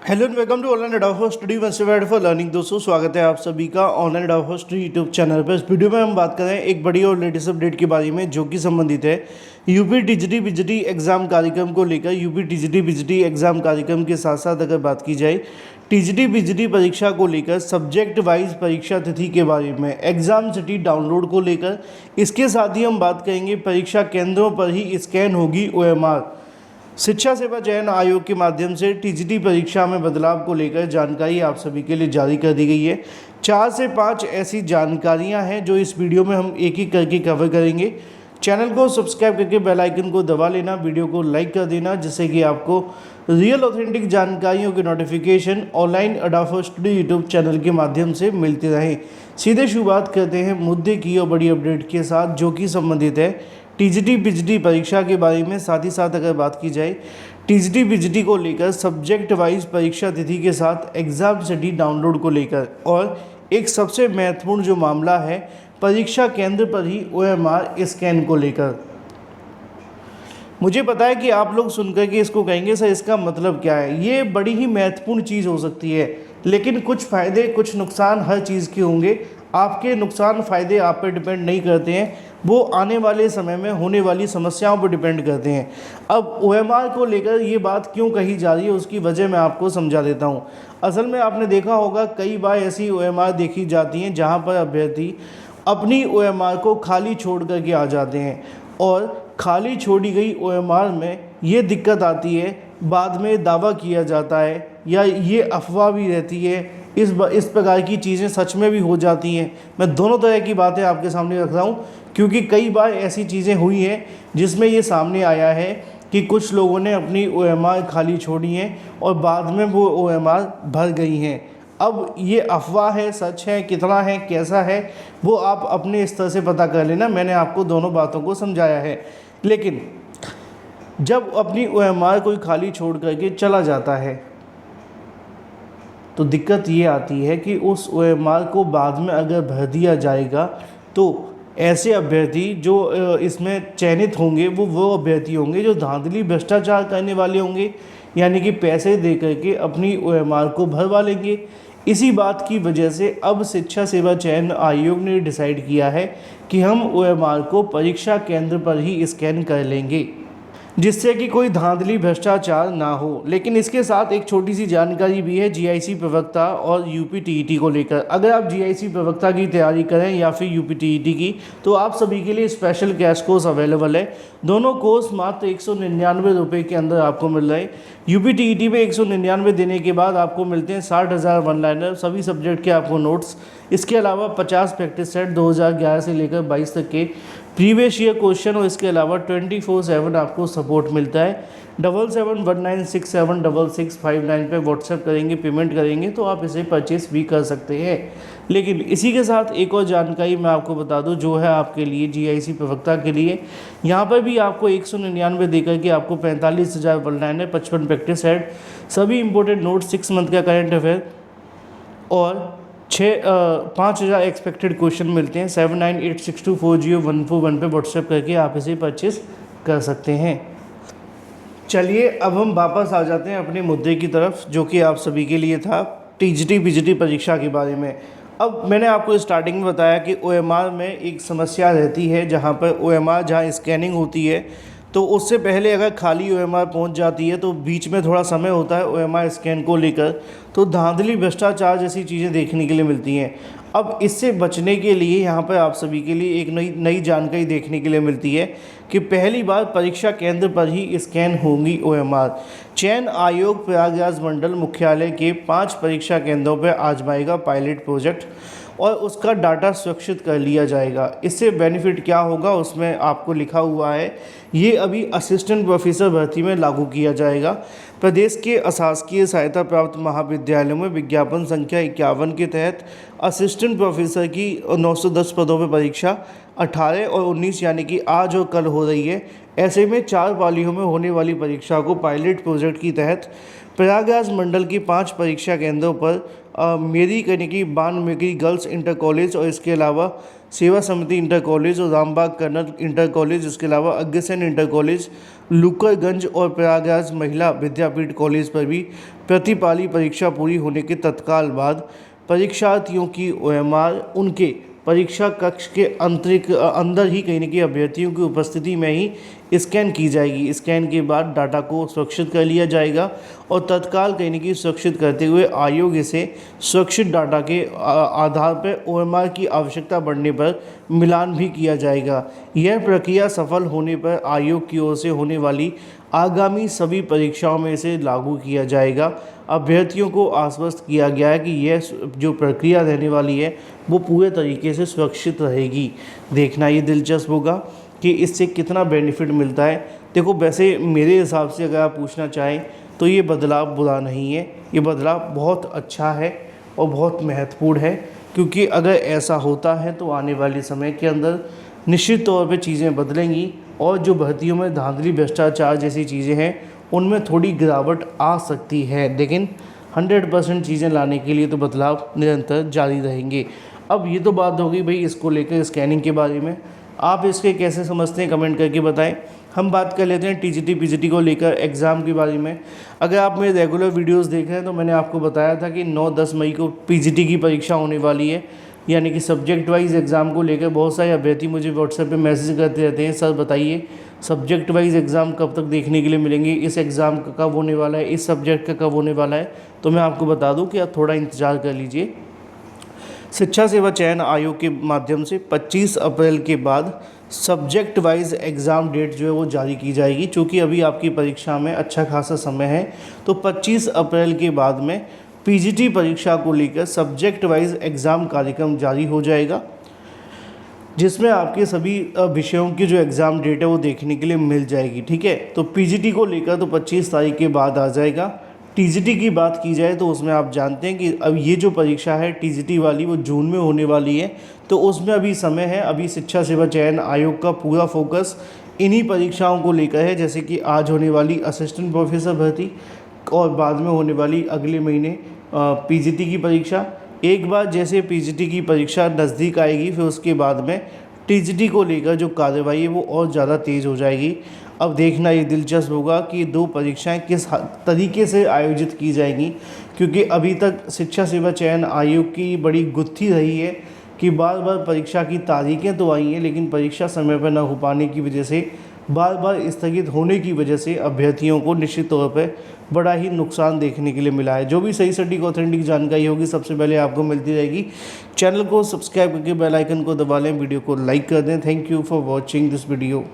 Hello and welcome to online Edafo study website for learning. दोस्तों स्वागत है आप सभी का online Edafo study YouTube channel पर। इस वीडियो में हम बात करें एक बड़ी और लेटेस्ट अपडेट के बारे में जो कि संबंधित है यूपी टीजीटी बीजीटी एग्जाम कार्यक्रम को लेकर। यूपी टीजीटी बीजीटी एग्जाम कार्यक्रम के साथ साथ अगर बात की जाए टीजीटी बीजीटी परीक्षा को लेकर सब्जेक्ट वाइज परीक्षा तिथि के बारे में, एग्जाम सिटी डाउनलोड को लेकर, इसके साथ ही हम बात करेंगे परीक्षा केंद्रों पर ही स्कैन होगी ओएमआर। शिक्षा सेवा चयन आयोग के माध्यम से टीजीटी परीक्षा में बदलाव को लेकर जानकारी आप सभी के लिए जारी कर दी गई है। 4 से 5 ऐसी जानकारियां हैं जो इस वीडियो में हम एक एक करके कवर करेंगे। चैनल को सब्सक्राइब करके बेल आइकन को दबा लेना, वीडियो को लाइक कर देना, जिससे कि आपको रियल ऑथेंटिक जानकारियों की notification online Edafo study YouTube channel के माध्यम से मिलती रहे। सीधे शुरुआत करते हैं मुद्दे की और बड़ी अपडेट के साथ जो कि संबंधित है टीजीटी बीजीटी परीक्षा के बारे में। साथ ही साथ अगर बात की जाए टीजीटी बीजीटी को लेकर सब्जेक्ट वाइज परीक्षा तिथि के साथ एग्जाम सिटी डाउनलोड को लेकर, और एक सबसे महत्वपूर्ण जो मामला है परीक्षा केंद्र पर ही ओएमआर स्कैन को लेकर। मुझे पता है कि आप लोग सुनकर के इसको कहेंगे सर इसका मतलब क्या है। ये बड़ी ही महत्वपूर्ण चीज़ हो सकती है, लेकिन कुछ फ़ायदे कुछ नुकसान हर चीज़ के होंगे। आपके नुकसान फ़ायदे आप पर डिपेंड नहीं करते हैं, वो आने वाले समय में होने वाली समस्याओं पर डिपेंड करते हैं। अब ओएमआर को लेकर ये बात क्यों कही जा रही है उसकी वजह मैं आपको समझा देता हूँ। असल में आपने देखा होगा कई बार ऐसी ओएमआर देखी जाती हैं जहाँ पर अभ्यर्थी अपनी ओएमआर को खाली छोड़ करके आ जाते हैं, और खाली छोड़ी गई ओएमआर में ये दिक्कत आती है, बाद में दावा किया जाता है या ये अफवाह भी रहती है। इस प्रकार की चीज़ें सच में भी हो जाती हैं। मैं दोनों तरह की बातें आपके सामने रख रहा हूँ क्योंकि कई बार ऐसी चीज़ें हुई हैं जिसमें ये सामने आया है कि कुछ लोगों ने अपनी ओएमआर खाली छोड़ी हैं और बाद में वो ओएमआर भर गई हैं। अब ये अफवाह है, सच है, कितना है, कैसा है, वो आप अपने स्तर से पता कर लेना। मैंने आपको दोनों बातों को समझाया है। लेकिन जब अपनी ओएमआर कोई खाली छोड़ करके चला जाता है तो दिक्कत ये आती है कि उस ओएमआर को बाद में अगर भर दिया जाएगा तो ऐसे अभ्यर्थी जो इसमें चयनित होंगे वो अभ्यर्थी होंगे जो धांधली भ्रष्टाचार करने वाले होंगे, यानी कि पैसे दे करके अपनी ओएमआर को भरवा लेंगे। इसी बात की वजह से अब शिक्षा सेवा चयन आयोग ने डिसाइड किया है कि हम ओएमआर को परीक्षा केंद्र पर ही स्कैन कर लेंगे, जिससे कि कोई धांधली भ्रष्टाचार ना हो। लेकिन इसके साथ एक छोटी सी जानकारी भी है जीआईसी प्रवक्ता और यूपी टीईटी को लेकर। अगर आप जीआईसी प्रवक्ता की तैयारी करें या फिर यूपी टीईटी की, तो आप सभी के लिए स्पेशल कैश कोर्स अवेलेबल है। दोनों कोर्स मात्र 199 रुपये के अंदर आपको मिल रहे हैं। यूपी टीईटी में 199 देने के बाद आपको मिलते हैं 60,000 वन लाइनर, सभी सब्जेक्ट के आपको नोट्स, इसके अलावा 50 प्रैक्टिस सेट 2011 से लेकर 22 तक के प्रीवियस ईयर क्वेश्चन, और इसके अलावा 24/7 आपको सपोर्ट मिलता है। 7719676659 पे व्हाट्सएप करेंगे, पेमेंट करेंगे तो आप इसे परचेस भी कर सकते हैं। लेकिन इसी के साथ एक और जानकारी मैं आपको बता दूं जो है आपके लिए जीआईसी प्रवक्ता के लिए। यहाँ पर भी आपको 199 देकर के आपको 45,000 वन लाइनर, 55 प्रैक्टिस सेट, सभी इंपॉर्टेंट नोट्स, 6 मंथ का करंट अफेयर और 5,000 एक्सपेक्टेड क्वेश्चन मिलते हैं। 7986240141 पे व्हाट्सएप करके आप इसे परचेस कर सकते हैं। चलिए अब हम वापस आ जाते हैं अपने मुद्दे की तरफ जो कि आप सभी के लिए था टीजीटी बीजीटी परीक्षा के बारे में। अब मैंने आपको स्टार्टिंग में बताया कि ओएमआर में एक समस्या रहती है जहाँ पर ओएमआर जहाँ स्कैनिंग होती है तो उससे पहले अगर खाली ओएमआर पहुंच जाती है तो बीच में थोड़ा समय होता है ओएमआर स्कैन को लेकर, तो धांधली भ्रष्टाचार जैसी चीज़ें देखने के लिए मिलती हैं। अब इससे बचने के लिए यहाँ पर आप सभी के लिए एक नई जानकारी देखने के लिए मिलती है कि पहली बार परीक्षा केंद्र पर ही स्कैन होंगी ओएमआर। चयन आयोग प्रयागराज मंडल मुख्यालय के 5 परीक्षा केंद्रों पर आजमाएगा पायलट प्रोजेक्ट और उसका डाटा सुरक्षित कर लिया जाएगा। इससे बेनिफिट क्या होगा उसमें आपको लिखा हुआ है, ये अभी असिस्टेंट प्रोफेसर भर्ती में लागू किया जाएगा। प्रदेश के अशासकीय सहायता प्राप्त महाविद्यालयों में विज्ञापन संख्या 51 के तहत असिस्टेंट प्रोफेसर की 910 पदों पर परीक्षा 18 और 19 यानी कि आज और कल हो रही है। ऐसे में 4 पालियों में होने वाली परीक्षा को पायलट प्रोजेक्ट के तहत प्रयागराज मंडल की 5 परीक्षा केंद्रों पर मेरी यानी कि बान मेरी गर्ल्स इंटर कॉलेज और इसके अलावा सेवा समिति इंटर कॉलेज और रामबाग कर्नल इंटर कॉलेज, इसके अलावा अग्रसेन इंटर कॉलेज, लुकरगंज और प्रयागराज महिला विद्यापीठ कॉलेज पर भी प्रतिपाली परीक्षा पूरी होने के तत्काल बाद परीक्षार्थियों की OMR उनके परीक्षा कक्ष के अंदर ही कहीं न कहीं अभ्यर्थियों की उपस्थिति में ही स्कैन की जाएगी। स्कैन के बाद डाटा को सुरक्षित कर लिया जाएगा और तत्काल कहीं न कहीं सुरक्षित करते हुए आयोग इसे सुरक्षित डाटा के आधार पर OMR की आवश्यकता बढ़ने पर मिलान भी किया जाएगा। यह प्रक्रिया सफल होने पर आयोग की ओर से होने वाली आगामी सभी परीक्षाओं में इसे लागू किया जाएगा। अभ्यर्थियों को आश्वस्त किया गया है कि यह जो प्रक्रिया रहने वाली है वो पूरे तरीके से सुरक्षित रहेगी। देखना ये दिलचस्प होगा कि इससे कितना बेनिफिट मिलता है। देखो, वैसे मेरे हिसाब से अगर आप पूछना चाहें तो ये बदलाव बुरा नहीं है, ये बदलाव बहुत अच्छा है और बहुत महत्वपूर्ण है, क्योंकि अगर ऐसा होता है तो आने वाले समय के अंदर निश्चित तौर पे चीज़ें बदलेंगी और जो भर्तियों में धांधली, भ्रष्टाचार जैसी चीज़ें हैं उनमें थोड़ी गिरावट आ सकती है, लेकिन 100% चीज़ें लाने के लिए तो बदलाव निरंतर जारी रहेंगे। अब ये तो बात होगी भाई इसको लेकर स्कैनिंग के बारे में, आप इसके कैसे समझते हैं कमेंट करके बताएं। हम बात कर लेते हैं TGT PGT को लेकर एग्ज़ाम के बारे में। अगर आप मेरे रेगुलर वीडियोस देख रहे हैं तो मैंने आपको बताया था कि 9-10 मई को PGT की परीक्षा होने वाली है, यानी कि सब्जेक्ट वाइज एग्ज़ाम को लेकर बहुत सारे अभ्यर्थी मुझे व्हाट्सएप पे मैसेज करते रहते हैं, सर बताइए सब्जेक्ट वाइज एग्ज़ाम कब तक देखने के लिए मिलेंगे, इस एग्ज़ाम का कब होने वाला है, इस सब्जेक्ट का कब होने वाला है। तो मैं आपको बता दूं कि आप थोड़ा इंतज़ार कर लीजिए। शिक्षा सेवा चयन आयोग के माध्यम से 25 अप्रैल के बाद सब्जेक्ट वाइज एग्ज़ाम डेट जो है वो जारी की जाएगी। चूँकि अभी आपकी परीक्षा में अच्छा खासा समय है, तो 25 अप्रैल के बाद में PGT परीक्षा को लेकर सब्जेक्ट वाइज एग्ज़ाम कार्यक्रम जारी हो जाएगा, जिसमें आपके सभी विषयों की जो एग्ज़ाम डेट है वो देखने के लिए मिल जाएगी। ठीक है, तो PGT को लेकर तो 25 तारीख के बाद आ जाएगा। TGT की बात की जाए तो उसमें आप जानते हैं कि अब ये जो परीक्षा है TGT वाली वो जून में होने वाली है, तो उसमें अभी समय है। अभी शिक्षा सेवा चयन आयोग का पूरा फोकस इन्हीं परीक्षाओं को लेकर है, जैसे कि आज होने वाली असिस्टेंट प्रोफेसर भर्ती और बाद में होने वाली अगले महीने PGT की परीक्षा। एक बार जैसे PGT की परीक्षा नज़दीक आएगी फिर उसके बाद में TGT को लेकर जो कार्रवाई है वो और ज़्यादा तेज़ हो जाएगी। अब देखना ये दिलचस्प होगा कि 2 परीक्षाएं किस तरीके से आयोजित की जाएंगी, क्योंकि अभी तक शिक्षा सेवा चयन आयोग की बड़ी गुत्थी रही है कि बार बार परीक्षा की तारीखें तो आई हैं, लेकिन परीक्षा समय पर न हो पाने की वजह से, बार बार स्थगित होने की वजह से अभ्यर्थियों को निश्चित तौर पर बड़ा ही नुकसान देखने के लिए मिला है। जो भी सही सटीक ऑथेंटिक जानकारी होगी सबसे पहले आपको मिलती रहेगी। चैनल को सब्सक्राइब करके बेल आइकन को दबा लें, वीडियो को लाइक कर दें। Thank you for watching this video.